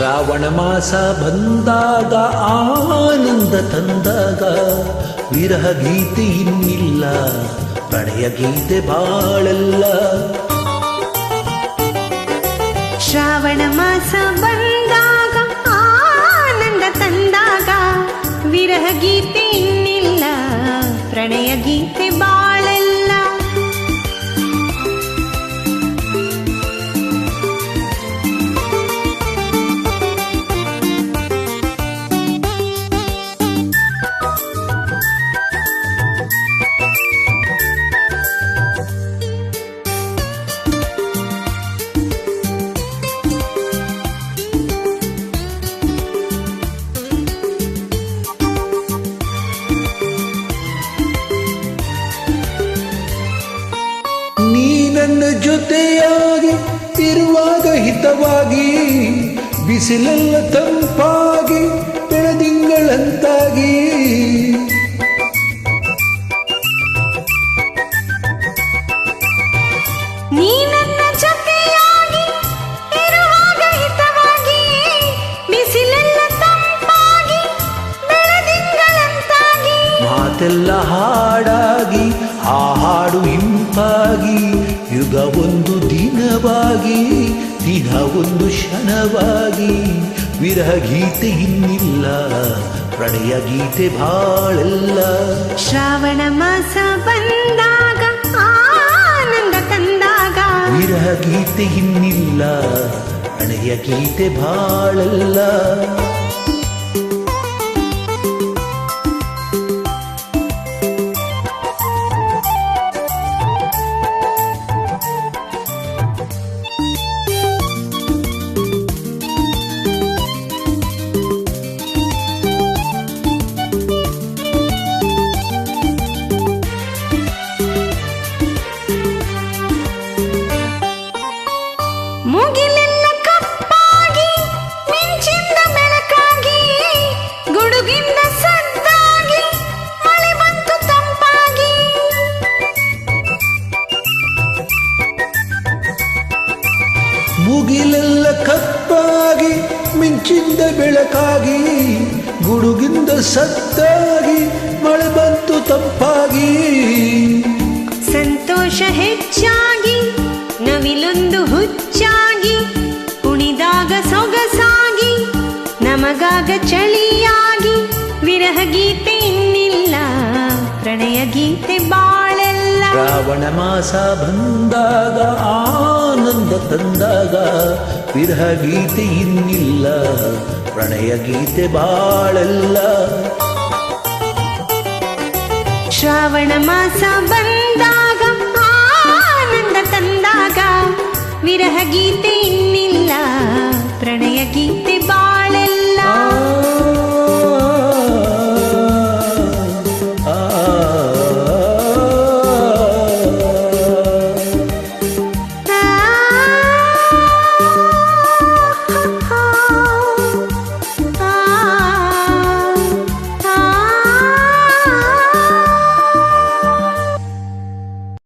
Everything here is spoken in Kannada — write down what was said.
ಶ್ರಾವಣ ಮಾಸ ಬಂದಾಗ ಆನಂದ ತಂದಾಗ ವಿರಹ ಗೀತೆ ಇನ್ನಿಲ್ಲ, ಪ್ರಣಯ ಗೀತೆ ಬಾಳಲ್ಲ. ಶ್ರಾವಣ ಮಾಸ ಬಂದಾಗ ಆನಂದ ತಂದಾಗ ವಿರಹ ಗೀತೆ ಇನ್ನಿಲ್ಲ, ಪ್ರಣಯ ಗೀತೆ ಬಾಳಲ್ಲ. ನನ್ನ ಜೊತೆಯಾಗಿ ಇರುವಾಗ ಹಿತವಾಗಿ, ಬಿಸಿಲೆಲ್ಲ ತಂಪಾಗಿ ಬೆಳದಿಂಗಳಂತಾಗಿ. ನೀ ನನ್ನ ಜೊತೆಯಾಗಿ ಇರುವಾಗ ಹಿತವಾಗಿ, ಬಿಸಿಲೆಲ್ಲ ತಂಪಾಗಿ ಬೆಳದಿಂಗಳಂತಾಗಿ. ಮಾತೆಲ್ಲ ಹಾಡಾಗಿ ಆ ಹಾಡು ಇಂಪಾಗಿ, ಯುಗ ಒಂದು ದಿನವಾಗಿ ದಿನ ಒಂದು ಕ್ಷಣವಾಗಿ. ವಿರಹ ಗೀತೆ ಇನ್ನಿಲ್ಲ, ಪ್ರಣಯ ಗೀತೆ ಬಾಳಲ್ಲ. ಶ್ರಾವಣ ಮಾಸ ಬಂದಾಗ ಆನಂದ ತಂದಾಗ ವಿರಹ ಗೀತೆ ಇನ್ನಿಲ್ಲ, ಪ್ರಣಯ ಗೀತೆ ಬಾಳಲ್ಲ. ಮುಗಿಲೆಲ್ಲ ಕಪ್ಪಾಗಿ ಮಿಂಚಿಂದ ಬೆಳಕಾಗಿ, ಗುಡುಗಿಂದ ಸದ್ದಾಗಿ ಮಳೆ ಬಂತು ತಂಪಾಗಿ. ಮುಗಿಲೆಲ್ಲ ಕಪ್ಪಾಗಿ ಮಿಂಚಿಂದ ಬೆಳಕಾಗಿ, ಗುಡುಗಿಂದ ಸದ್ದಾಗಿ ಮಳೆ ಬಂತು ತಂಪಾಗಿ. ಸಂತೋಷ ಹೆಚ್ಚಾಗಿ ನವಿಲೊಂದು ಹುಚ್ಚಾಗಿ, ಕುಣಿದಾಗ ಸೊಗಸಾಗಿ ನಮಗಾಗ ಚಳಿಯಾಗಿ. ವಿರಹ ಗೀತೆ ಇನ್ನಿಲ್ಲ, ಪ್ರಣಯ ಗೀತೆ ಬಾಳಲ್ಲ. ಶ್ರಾವಣ ಮಾಸ ಬಂದಾಗ ಆನಂದ ತಂದಾಗ ವಿರಹ ಗೀತೆ ಇನ್ನಿಲ್ಲ, ಪ್ರಣಯ ಗೀತೆ ಬಾಳಲ್ಲ. ಶ್ರಾವಣ ಮಾಸ ಬಂದಾಗ ಆನಂದ ತಂದಾಗ ವಿರಹ ಗೀತೆ ಇನ್ನಿಲ್ಲ, ಪ್ರಣಯ ಗೀತೆ ಬಾಳಲ್ಲ.